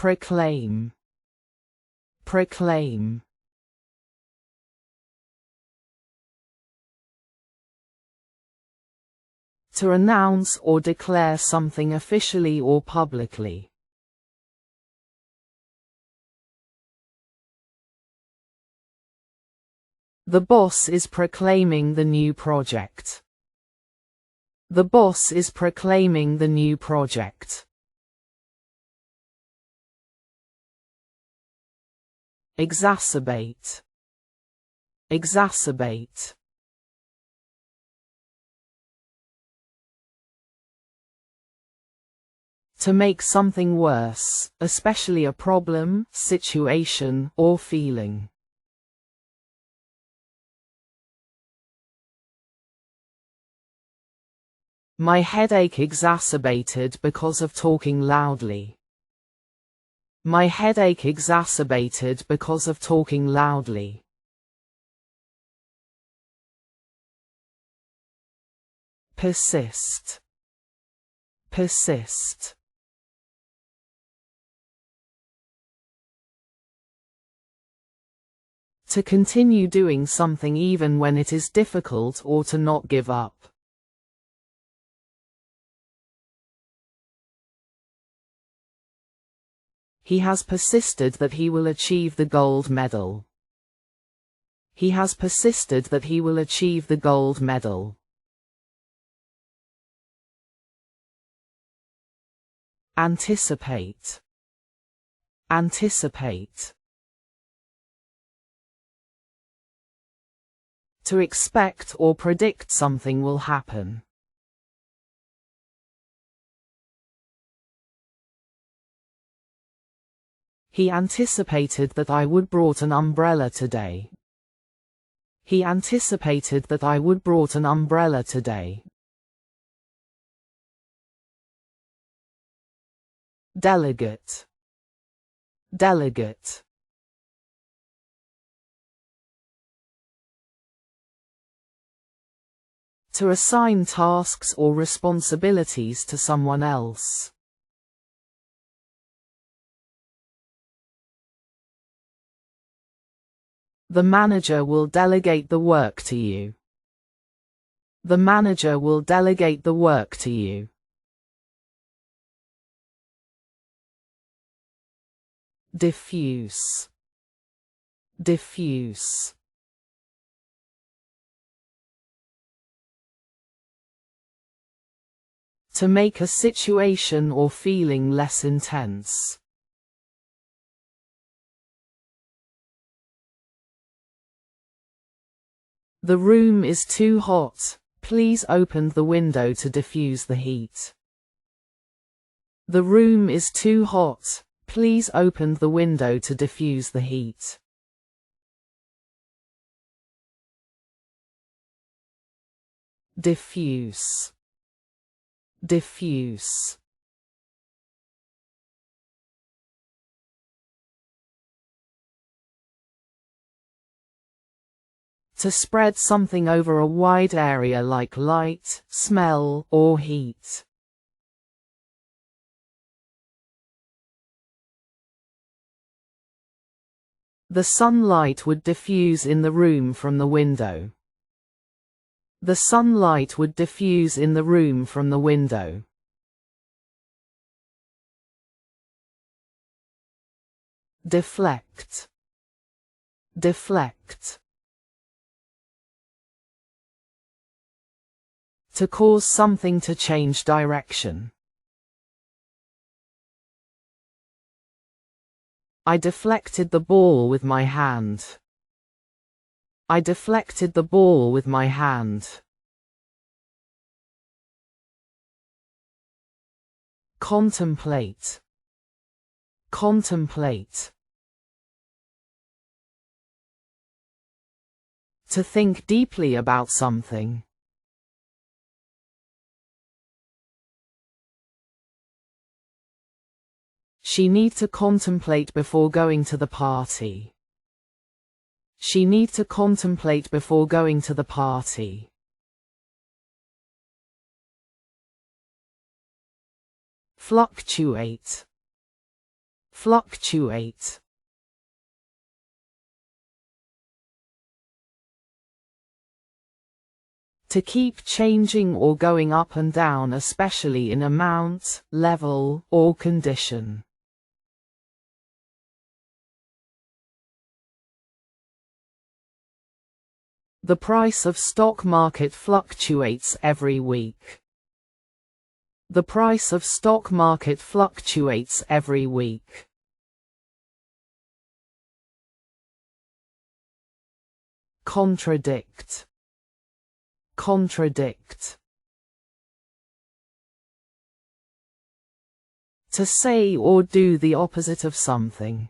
Proclaim. Proclaim. To announce or declare something officially or publicly. The boss is proclaiming the new project. The boss is proclaiming the new project. Exacerbate. Exacerbate. To make something worse, especially a problem, situation, or feeling. My headache exacerbated because of talking loudly. My headache exacerbated because of talking loudly. Persist. Persist. To continue doing something even when it is difficult, or to not give up. He has persisted that he will achieve the gold medal. He has persisted that he will achieve the gold medal. Anticipate. Anticipate. To expect or predict something will happen. He anticipated that I would brought an umbrella today. He anticipated that I would brought an umbrella today. Delegate. Delegate. To assign tasks or responsibilities to someone else. The manager will delegate the work to you. The manager will delegate the work to you. Diffuse. Diffuse. To make a situation or feeling less intense. The room is too hot. Please open the window to diffuse the heat. The room is too hot. Please open the window to diffuse the heat. Diffuse. Diffuse. To spread something over a wide area like light, smell, or heat. The sunlight would diffuse in the room from the window. The sunlight would diffuse in the room from the window. Deflect. Deflect. To cause something to change direction. I deflected the ball with my hand. I deflected the ball with my hand. Contemplate. Contemplate. To think deeply about something. She need to contemplate before going to the party. She need to contemplate before going to the party. Fluctuate. fluctuate, to keep changing or going up and down, especially in amount, level, or condition. The price of stock market fluctuates every week. The price of stock market fluctuates every week. Contradict, contradict. To say or do the opposite of something.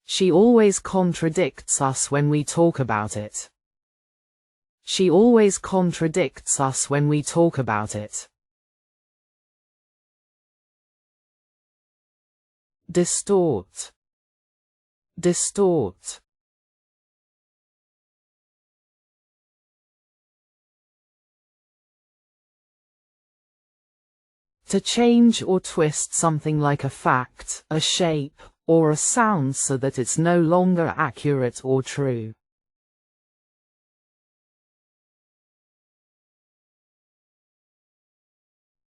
She always contradicts us when we talk about it. She always contradicts us when we talk about it. Distort, distort. To change or twist something like a fact, a shape, or a sound so that it's no longer accurate or true.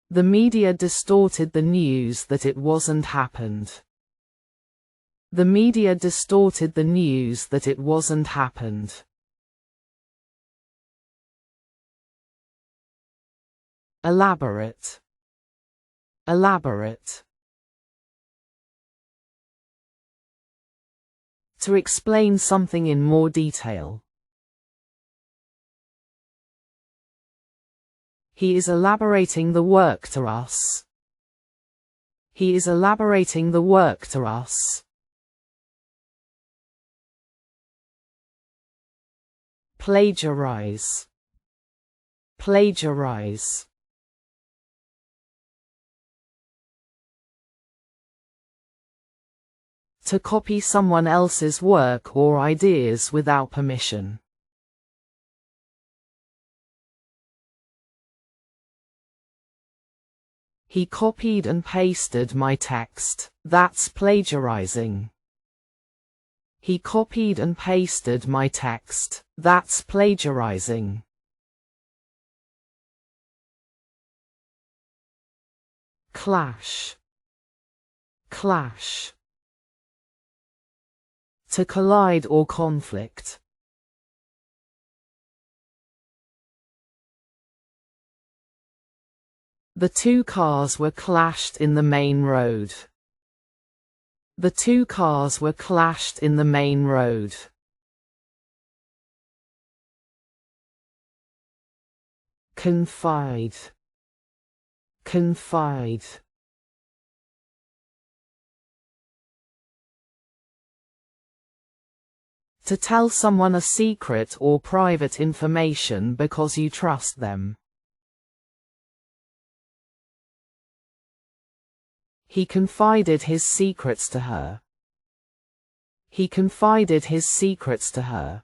The media distorted the news that it wasn't happened. The media distorted the news that it wasn't happened. Elaborate, elaborate. To explain something in more detail. He is elaborating the work to us. He is elaborating the work to us. Plagiarize, plagiarize. To copy someone else's work or ideas without permission. He copied and pasted my text. That's plagiarizing. He copied and pasted my text. That's plagiarizing. Clash, clash. To collide or conflict. The two cars were clashed in the main road. The two cars were clashed in the main road. Confide, confide. To tell someone a secret or private information because you trust them. He confided his secrets to her. He confided his secrets to her.